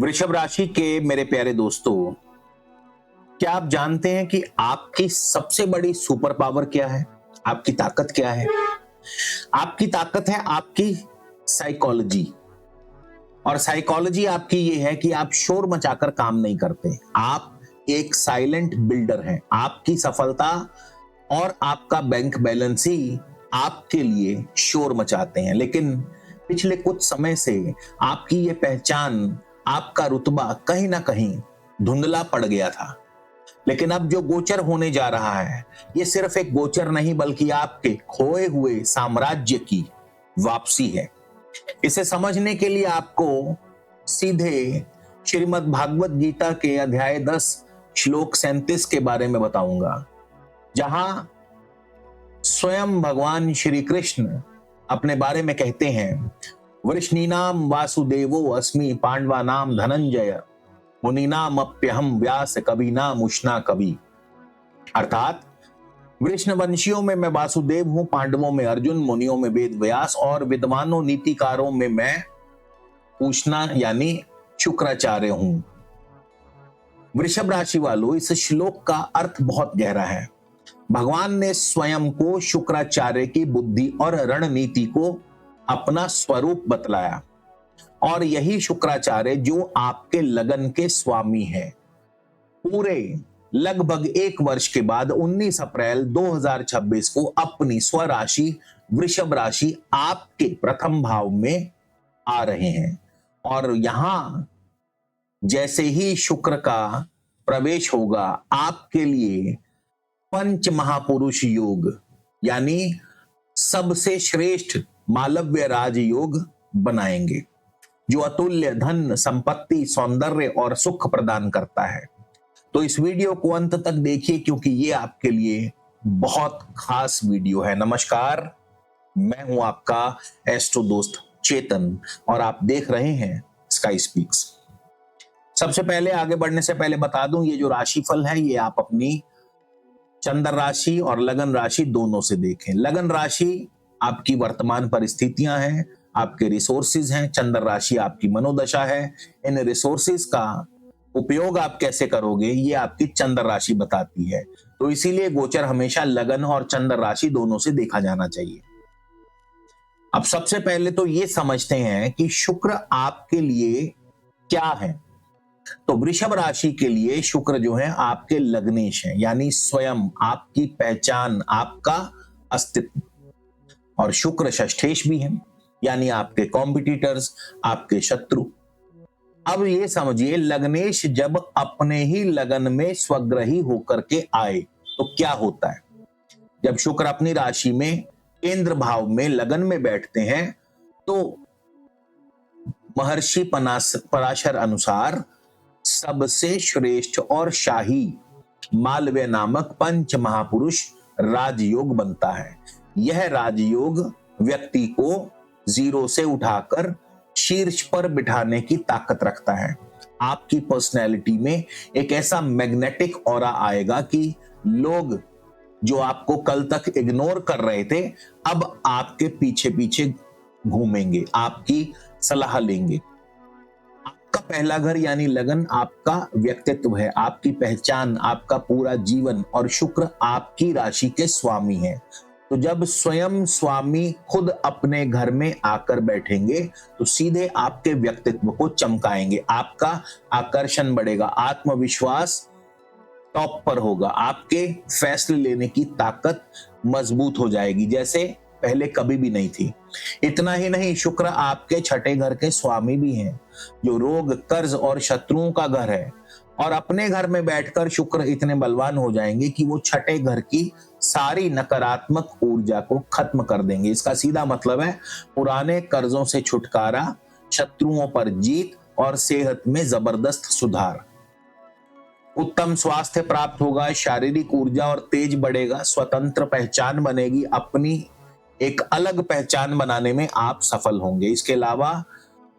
वृषभ राशि के मेरे प्यारे दोस्तों, क्या आप जानते हैं कि आपकी सबसे बड़ी सुपर पावर क्या है? आपकी ताकत क्या है? आपकी ताकत है आपकी साइकोलॉजी। और साइकोलॉजी आपकी ये है कि आप शोर मचाकर काम नहीं करते। आप एक साइलेंट बिल्डर हैं। आपकी सफलता और आपका बैंक बैलेंस ही आपके लिए शोर मचाते हैं। लेकिन पिछले कुछ समय से आपकी ये पहचान, आपका रुतबा कहीं ना कहीं धुंधला पड़ गया था। लेकिन अब जो गोचर होने जा रहा है, ये सिर्फ एक गोचर नहीं बल्कि आपके खोए हुए साम्राज्य की वापसी है। इसे समझने के लिए आपको सीधे श्रीमद् भागवत गीता के अध्याय 10 श्लोक 37 के बारे में बताऊंगा, जहां स्वयं भगवान श्री कृष्ण अपने बारे में कहते हैं, वृष्णीनाम वासुदेवो अस्मि पांडवानाम धनंजय मुनीनाम अप्यहम व्यास कबीनाम उष्णा कवि। अर्थात वृष्ण वंशियों में मैं वासुदेव हूं, पांडवों में अर्जुन, मुनियों में वेद व्यास और विद्वानों नीतिकारों में मैं उष्णा यानी शुक्राचार्य हूं। वृषभ राशि वालों, इस श्लोक का अर्थ बहुत गहरा है। भगवान ने स्वयं को शुक्राचार्य की बुद्धि और रणनीति को अपना स्वरूप बतलाया, और यही शुक्राचार्य जो आपके लगन के स्वामी है। पूरे लगभग 1 वर्ष के बाद 19 अप्रैल 2026 को अपनी स्वराशि वृषभ राशि आपके प्रथम भाव में आ रहे हैं। और यहां जैसे ही शुक्र का प्रवेश होगा, आपके लिए पंच महापुरुष योग यानी सबसे श्रेष्ठ मालव्य राजयोग बनाएंगे, जो अतुल्य धन, संपत्ति, सौंदर्य और सुख प्रदान करता है। तो इस वीडियो को अंत तक देखिए, क्योंकि ये आपके लिए बहुत खास वीडियो है। नमस्कार, मैं हूं आपका एस्ट्रो दोस्त चेतन और आप देख रहे हैं स्काई स्पीक्स। सबसे पहले आगे बढ़ने से पहले बता दूं, ये जो राशिफल है ये आप अपनी चंद्र राशि और लगन राशि दोनों से देखें। लगन राशि आपकी वर्तमान परिस्थितियां हैं, आपके रिसोर्सेज हैं। चंद्र राशि आपकी मनोदशा है। इन रिसोर्सेज का उपयोग आप कैसे करोगे, ये आपकी चंद्र राशि बताती है। तो इसीलिए गोचर हमेशा लगन और चंद्र राशि दोनों से देखा जाना चाहिए। अब सबसे पहले तो ये समझते हैं कि शुक्र आपके लिए क्या है। तो वृषभ राशि के लिए शुक्र जो है आपके लग्नेश है, यानी स्वयं, आपकी पहचान, आपका अस्तित्व। और शुक्र षष्ठेश भी है, यानी आपके कॉम्पिटिटर्स, आपके शत्रु। अब ये समझिए, लग्नेश जब अपने ही लगन में स्वग्रही होकर के आए तो क्या होता है। जब शुक्र अपनी राशि में केंद्र भाव में लगन में बैठते हैं तो महर्षि पराशर अनुसार सबसे श्रेष्ठ और शाही मालव्य नामक पंच महापुरुष राजयोग बनता है। यह राजयोग व्यक्ति को जीरो से उठाकर शीर्ष पर बिठाने की ताकत रखता है। आपकी पर्सनैलिटी में एक ऐसा मैग्नेटिक ऑरा आएगा कि लोग जो आपको कल तक इग्नोर कर रहे थे, अब आपके पीछे पीछे घूमेंगे, आपकी सलाह लेंगे। आपका पहला घर यानी लगन आपका व्यक्तित्व है, आपकी पहचान, आपका पूरा जीवन, और शुक्र आपकी राशि के स्वामी है। तो जब स्वयं स्वामी खुद अपने घर में आकर बैठेंगे तो सीधे आपके व्यक्तित्व को चमकाएंगे। आपका आकर्षण बढ़ेगा, आत्मविश्वास टॉप पर होगा, आपके फैसले लेने की ताकत मजबूत हो जाएगी जैसे पहले कभी भी नहीं थी। इतना ही नहीं, शुक्र आपके छठे घर के स्वामी भी हैं, जो रोग, कर्ज और शत्रुओं का घर है। और अपने घर में बैठकर शुक्र इतने बलवान हो जाएंगे कि वो छठे घर की सारी नकारात्मक ऊर्जा को खत्म कर देंगे। इसका सीधा मतलब है पुराने कर्जों से छुटकारा, शत्रुओं पर जीत और सेहत में जबरदस्त सुधार। उत्तम स्वास्थ्य प्राप्त होगा, शारीरिक ऊर्जा और तेज बढ़ेगा, स्वतंत्र पहचान बनेगी, अपनी एक अलग पहचान बनाने में आप सफल होंगे। इसके अलावा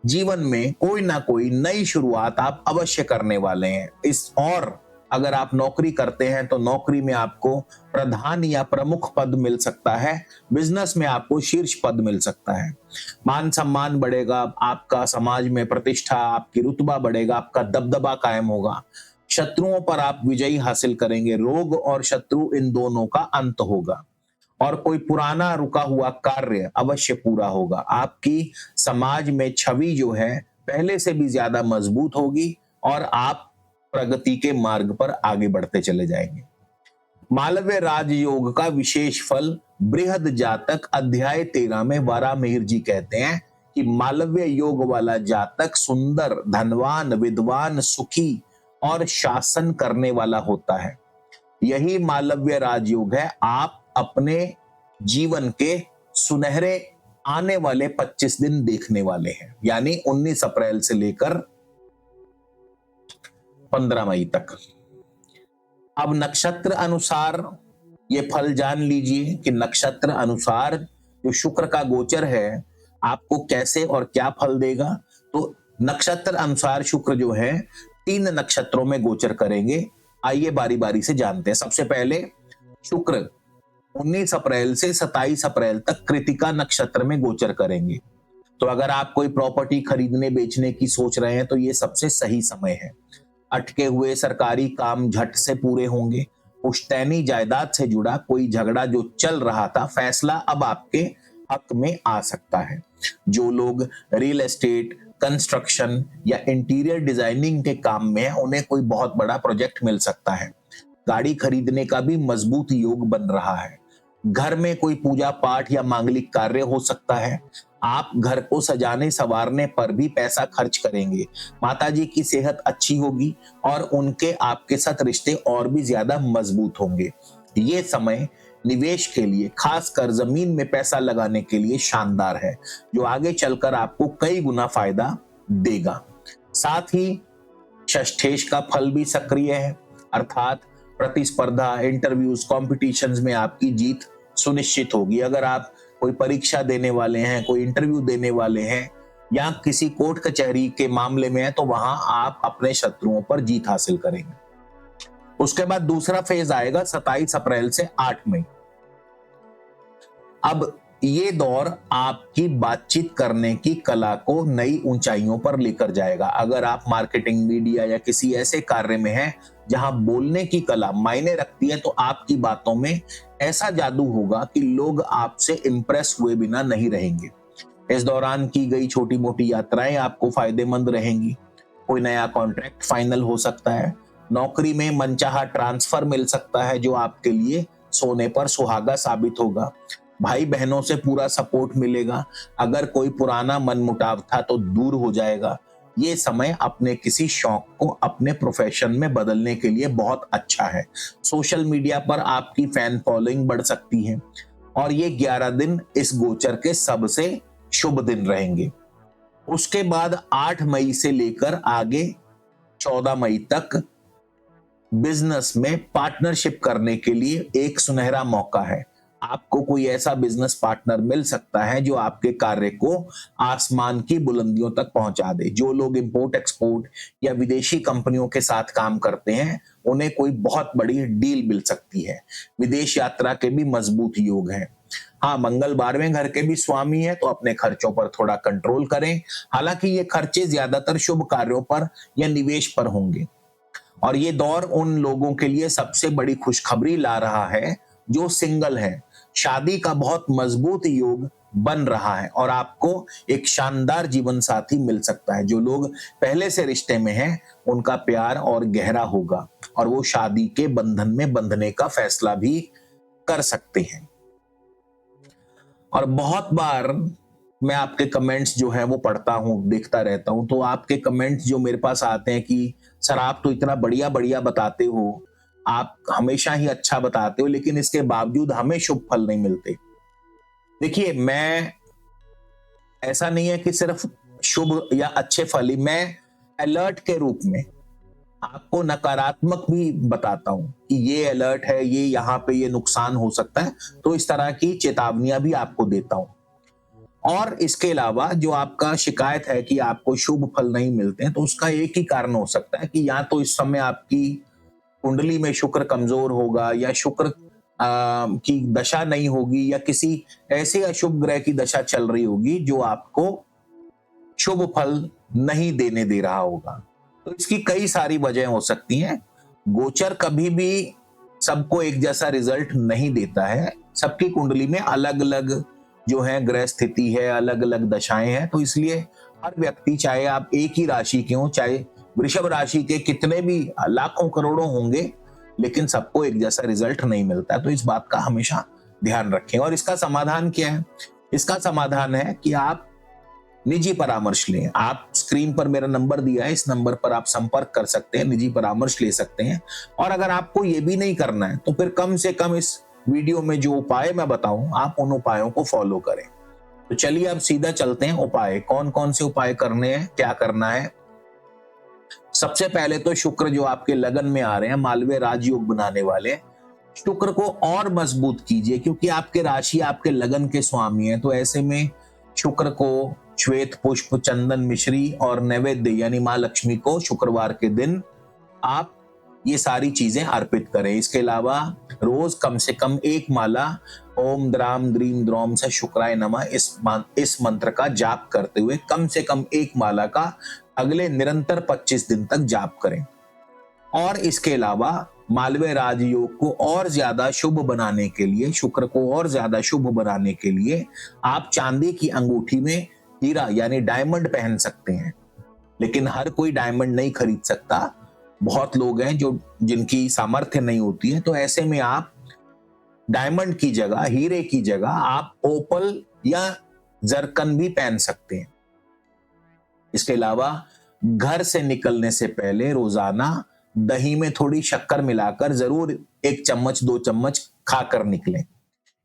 जीवन में कोई ना कोई नई शुरुआत आप अवश्य करने वाले हैं। और अगर आप नौकरी करते हैं तो नौकरी में आपको प्रधान या प्रमुख पद मिल सकता है, बिजनेस में आपको शीर्ष पद मिल सकता है। मान सम्मान बढ़ेगा, आपका समाज में प्रतिष्ठा, आपकी रुतबा बढ़ेगा, आपका दबदबा कायम होगा। शत्रुओं पर आप विजयी हासिल करेंगे। रोग और शत्रु इन दोनों का अंत होगा और कोई पुराना रुका हुआ कार्य अवश्य पूरा होगा। आपकी समाज में छवि जो है पहले से भी ज्यादा मजबूत होगी और आप प्रगति के मार्ग पर आगे बढ़ते चले जाएंगे। मालव्य राजयोग का विशेष फल बृहद जातक अध्याय 13 में वारामिहिर जी कहते हैं कि मालव्य योग वाला जातक सुंदर, धनवान, विद्वान, सुखी और शासन करने वाला होता है। यही मालव्य राजयोग है। आप अपने जीवन के सुनहरे आने वाले 25 दिन देखने वाले हैं, यानी 19 अप्रैल से लेकर 15 मई तक। अब नक्षत्र अनुसार ये फल जान लीजिए कि नक्षत्र अनुसार जो शुक्र का गोचर है आपको कैसे और क्या फल देगा। तो नक्षत्र अनुसार शुक्र जो है 3 नक्षत्रों में गोचर करेंगे। आइए बारी बारी से जानते हैं। सबसे पहले शुक्र 19 अप्रैल से 27 अप्रैल तक कृतिका नक्षत्र में गोचर करेंगे। तो अगर आप कोई प्रॉपर्टी खरीदने बेचने की सोच रहे हैं तो ये सबसे सही समय है। अटके हुए सरकारी काम झट से पूरे होंगे। पुश्तैनी जायदाद से जुड़ा कोई झगड़ा जो चल रहा था, फैसला अब आपके हक में आ सकता है। जो लोग रियल एस्टेट, कंस्ट्रक्शन या इंटीरियर डिजाइनिंग के काम में हैं, उन्हें कोई बहुत बड़ा प्रोजेक्ट मिल सकता है। गाड़ी खरीदने का भी मजबूत योग बन रहा है। घर में कोई पूजा पाठ या मांगलिक कार्य हो सकता है। आप घर को सजाने संवारने पर भी पैसा खर्च करेंगे। माताजी की सेहत अच्छी होगी और उनके आपके साथ रिश्ते और भी ज्यादा मजबूत होंगे। ये समय निवेश के लिए, खासकर जमीन में पैसा लगाने के लिए शानदार है, जो आगे चलकर आपको कई गुना फायदा देगा। साथ ही षष्ठेश का फल भी सक्रिय है, अर्थात प्रतिस्पर्धा, इंटरव्यूज, कॉम्पिटिशंस में आपकी जीत सुनिश्चित होगी। अगर आप कोई परीक्षा देने वाले हैं, कोई इंटरव्यू देने वाले हैं या किसी कोर्ट कचहरी के मामले में है तो वहां आप अपने शत्रुओं पर जीत हासिल करेंगे। उसके बाद दूसरा फेज आएगा 27 अप्रैल से 8 मई। अब ये दौर आपकी बातचीत करने की कला को नई ऊंचाइयों पर लेकर जाएगा। अगर आप मार्केटिंग, मीडिया या किसी ऐसे कार्य में हैं जहां बोलने की कला मायने रखती है, तो आपकी बातों में ऐसा जादू होगा कि लोग आपसे इंप्रेस हुए बिना नहीं रहेंगे। इस दौरान की गई छोटी मोटी यात्राएं आपको फायदेमंद रहेंगी। कोई नया कॉन्ट्रैक्ट फाइनल हो सकता है। नौकरी में मनचाहा ट्रांसफर मिल सकता है जो आपके लिए सोने पर सुहागा साबित होगा। भाई बहनों से पूरा सपोर्ट मिलेगा। अगर कोई पुराना मनमुटाव था तो दूर हो जाएगा। ये समय अपने किसी शौक को अपने प्रोफेशन में बदलने के लिए बहुत अच्छा है। सोशल मीडिया पर आपकी फैन फॉलोइंग बढ़ सकती है और ये 11 दिन इस गोचर के सबसे शुभ दिन रहेंगे। उसके बाद 8 मई से लेकर आगे 14 मई तक बिजनेस में पार्टनरशिप करने के लिए एक सुनहरा मौका है। आपको कोई ऐसा बिजनेस पार्टनर मिल सकता है जो आपके कार्य को आसमान की बुलंदियों तक पहुंचा दे। जो लोग इंपोर्ट एक्सपोर्ट या विदेशी कंपनियों के साथ काम करते हैं, उन्हें कोई बहुत बड़ी डील मिल सकती है। विदेश यात्रा के भी मजबूत योग हैं। हाँ, मंगल 12वें घर के भी स्वामी है, तो अपने खर्चों पर थोड़ा कंट्रोल करें। हालांकि ये खर्चे ज्यादातर शुभ कार्यों पर या निवेश पर होंगे। और ये दौर उन लोगों के लिए सबसे बड़ी खुशखबरी ला रहा है जो सिंगल है। शादी का बहुत मजबूत योग बन रहा है और आपको एक शानदार जीवन साथी मिल सकता है। जो लोग पहले से रिश्ते में हैं, उनका प्यार और गहरा होगा और वो शादी के बंधन में बंधने का फैसला भी कर सकते हैं। और बहुत बार मैं आपके कमेंट्स जो है वो पढ़ता हूँ, देखता रहता हूँ, तो आपके कमेंट्स जो मेरे पास आते हैं कि सर आप तो इतना बढ़िया बढ़िया बताते हो, आप हमेशा ही अच्छा बताते हो, लेकिन इसके बावजूद हमें शुभ फल नहीं मिलते। देखिए, मैं ऐसा नहीं है कि सिर्फ शुभ या अच्छे फल ही, मैं अलर्ट के रूप में आपको नकारात्मक भी बताता हूं कि ये अलर्ट है, ये यहाँ पे ये नुकसान हो सकता है, तो इस तरह की चेतावनियां भी आपको देता हूं। और इसके अलावा जो आपका शिकायत है कि आपको शुभ फल नहीं मिलते हैं, तो उसका एक ही कारण हो सकता है कि या तो इस समय आपकी कुंडली में शुक्र कमजोर होगा या शुक्र की दशा नहीं होगी या किसी ऐसे अशुभ ग्रह की दशा चल रही होगी जो आपको शुभ फल नहीं देने दे रहा होगा। तो इसकी कई सारी वजह हो सकती हैं। गोचर कभी भी सबको एक जैसा रिजल्ट नहीं देता है, सबकी कुंडली में अलग अलग जो है ग्रह स्थिति है, अलग अलग दशाएं हैं। तो इसलिए हर व्यक्ति, चाहे आप एक ही राशि के हो, चाहे वृषभ राशि के कितने भी लाखों करोड़ों होंगे, लेकिन सबको एक जैसा रिजल्ट नहीं मिलता। तो इस बात का हमेशा ध्यान रखें। और इसका समाधान क्या है? इसका समाधान है कि आप निजी परामर्श लें। आप स्क्रीन पर मेरा नंबर दिया है, इस नंबर पर आप संपर्क कर सकते हैं, निजी परामर्श ले सकते हैं। और अगर आपको ये भी नहीं करना है तो फिर कम से कम इस वीडियो में जो उपाय मैं बताऊं, आप उन उपायों को फॉलो करें। तो चलिए अब सीधा चलते हैं उपाय। कौन कौन से उपाय करने हैं, क्या करना है। सबसे पहले तो शुक्र जो आपके लगन में आ रहे हैं, मालवीय राजयोग बनाने वाले, शुक्र को और मजबूत कीजिए, क्योंकि आपके राशि आपके लगन के स्वामी है। तो ऐसे में शुक्र को श्वेत पुष्प, चंदन, मिश्री और नैवेद्य यानी मां लक्ष्मी को शुक्रवार के दिन आप ये सारी चीजें अर्पित करें। इसके अलावा रोज कम से कम एक माला ओम द्राम द्रीम द्रोम से शुक्राय नमः इस मंत्र का जाप करते हुए कम से कम एक माला का अगले निरंतर 25 दिन तक जाप करें। और इसके अलावा मालवीय राजयोग को और ज्यादा शुभ बनाने के लिए, शुक्र को और ज्यादा शुभ बनाने के लिए आप चांदी की अंगूठी में हीरा यानी डायमंड पहन सकते हैं। लेकिन हर कोई डायमंड नहीं खरीद सकता। बहुत लोग हैं जो जिनकी सामर्थ्य नहीं होती है। तो ऐसे में आप डायमंड की जगह, हीरे की जगह आप ओपल या जरकन भी पहन सकते हैं। इसके अलावा घर से निकलने से पहले रोजाना दही में थोड़ी शक्कर मिलाकर जरूर 1 चम्मच 2 चम्मच खाकर निकलें।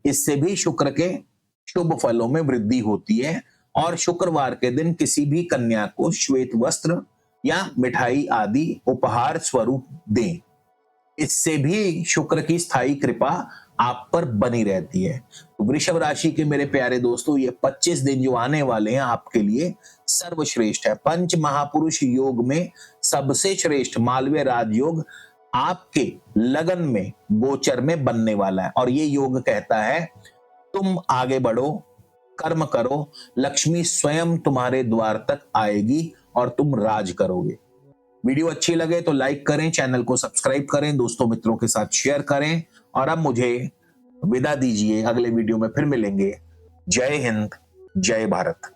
इससे भी शुक्र के शुभ फलों में वृद्धि होती है। और शुक्रवार के दिन किसी भी कन्या को श्वेत वस्त्र या मिठाई आदि उपहार स्वरूप दें। इससे भी शुक्र की स्थायी कृपा आप पर बनी रहती है। तो वृषभ राशि के मेरे प्यारे दोस्तों, ये 25 दिन जो आने वाले हैं आपके लिए सर्वश्रेष्ठ है। पंच महापुरुष योग में सबसे श्रेष्ठ मालवीय राजयोग आपके लगन में, गोचर में बनने वाला है। और ये योग कहता है, तुम आगे बढ़ो, कर्म करो, लक्ष्मी स्वयं तुम्हारे द्वार तक आएगी और तुम राज करोगे। वीडियो अच्छी लगे तो लाइक करें, चैनल को सब्सक्राइब करें, दोस्तों मित्रों के साथ शेयर करें। और अब मुझे विदा दीजिए, अगले वीडियो में फिर मिलेंगे। जय हिंद, जय भारत।